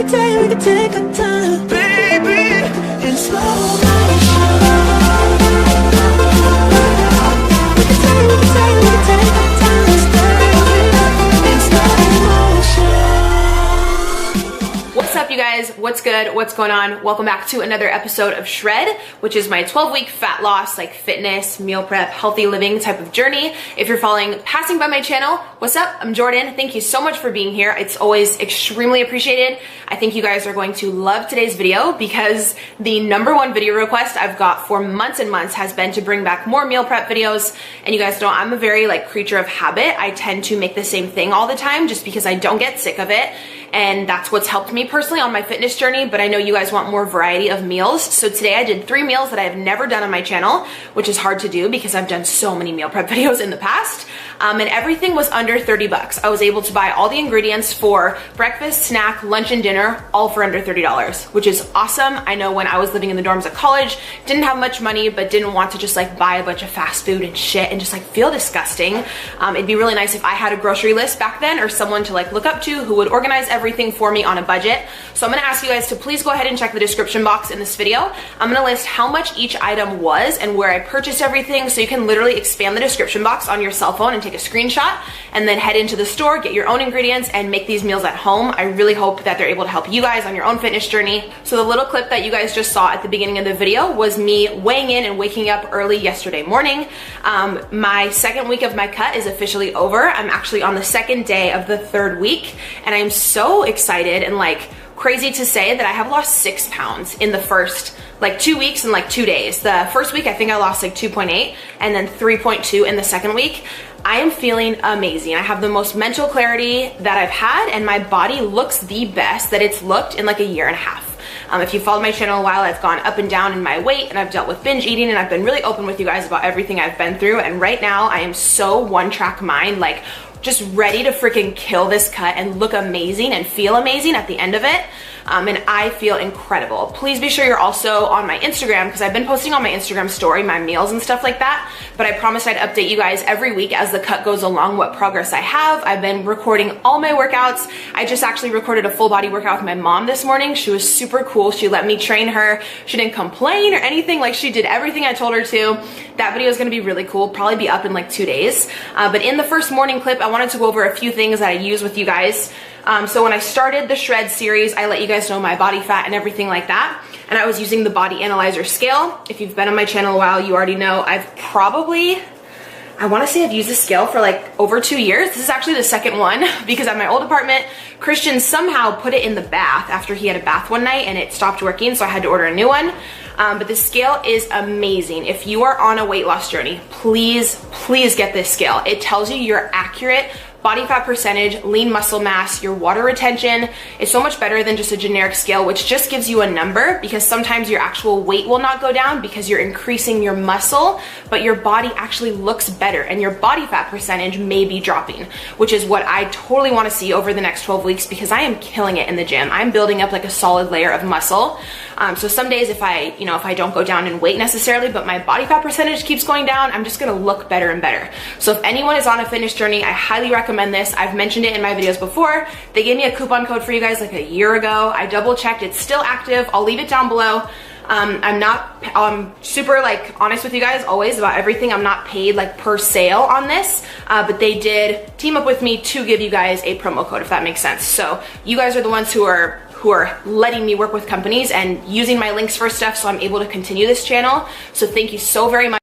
could take our time, baby, in slow motion. We could take our time, stay in slow motion. What's up, you guys? What's good? What's going on? Welcome back to another episode of Shred, which is my 12-week fat loss, like fitness, meal prep, healthy living type of journey. If you're passing by my channel, what's up? I'm Jordan. Thank you so much for being here. It's always extremely appreciated. I think you guys are going to love today's video because the #1 video request I've got for months and months has been to bring back more meal prep videos. And you guys know I'm a very creature of habit. I tend to make the same thing all the time just because I don't get sick of it. And that's what's helped me personally on my fitness journey, but I know you guys want more variety of meals. So today I did 3 meals that I have never done on my channel, which is hard to do because I've done so many meal prep videos in the past. And everything was under 30 bucks. I was able to buy all the ingredients for breakfast, snack, lunch, and dinner, all for under $30, which is awesome. I know when I was living in the dorms at college, didn't have much money, but didn't want to just buy a bunch of fast food and shit and just feel disgusting. It'd be really nice if I had a grocery list back then or someone to look up to who would organize everything for me on a budget. So I'm gonna ask you guys to please go ahead and check the description box in this video. I'm gonna list how much each item was and where I purchased everything, so you can literally expand the description box on your cell phone and take a screenshot and then head into the store, get your own ingredients, and make these meals at home. I really hope that they're able to help you guys on your own fitness journey. So the little clip that you guys just saw at the beginning of the video was me weighing in and waking up early yesterday morning. My second week of my cut is officially over. I'm actually on the second day of the 3rd week, and I'm so excited and crazy to say that I have lost 6 pounds in the first 2 weeks and 2 days. The first week I think I lost 2.8 and then 3.2 in the second week. I am feeling amazing. I have the most mental clarity that I've had, and my body looks the best that it's looked in a year and a half. If you followed my channel a while, I've gone up and down in my weight, and I've dealt with binge eating, and I've been really open with you guys about everything I've been through. And right now I am so one-track mind, just ready to freaking kill this cut and look amazing and feel amazing at the end of it. And I feel incredible. Please be sure you're also on my Instagram, because I've been posting on my Instagram story my meals and stuff like that, but I promised I'd update you guys every week as the cut goes along what progress I have. I've been recording all my workouts. I just actually recorded a full body workout with my mom this morning. She was super cool. She let me train her. She didn't complain or anything. She did everything I told her to. That video is gonna be really cool, probably be up in 2 days. But in the first morning clip, I wanted to go over a few things that I use with you guys. So when I started the Shred series, I let you guys know my body fat and everything like that. And I was using the body analyzer scale. If you've been on my channel a while, you already know I wanna say I've used this scale for over 2 years. This is actually the second one because at my old apartment, Christian somehow put it in the bath after he had a bath one night and it stopped working, so I had to order a new one. But the scale is amazing. If you are on a weight loss journey, please get this scale. It tells you your accurate body fat percentage, lean muscle mass, your water retention. Is so much better than just a generic scale, which just gives you a number, because sometimes your actual weight will not go down because you're increasing your muscle, but your body actually looks better and your body fat percentage may be dropping, which is what I totally want to see over the next 12 weeks because I am killing it in the gym. I'm building up a solid layer of muscle. So some days if I don't go down in weight necessarily, but my body fat percentage keeps going down, I'm just gonna look better and better. So if anyone is on a fitness journey, I highly recommend this. I've mentioned it in my videos before. They gave me a coupon code for you guys a year ago. I double checked, it's still active. I'll leave it down below. I'm super honest with you guys always about everything. I'm not paid per sale on this, but they did team up with me to give you guys a promo code, if that makes sense. So you guys are the ones who are letting me work with companies and using my links for stuff, so I'm able to continue this channel. So thank you so very much.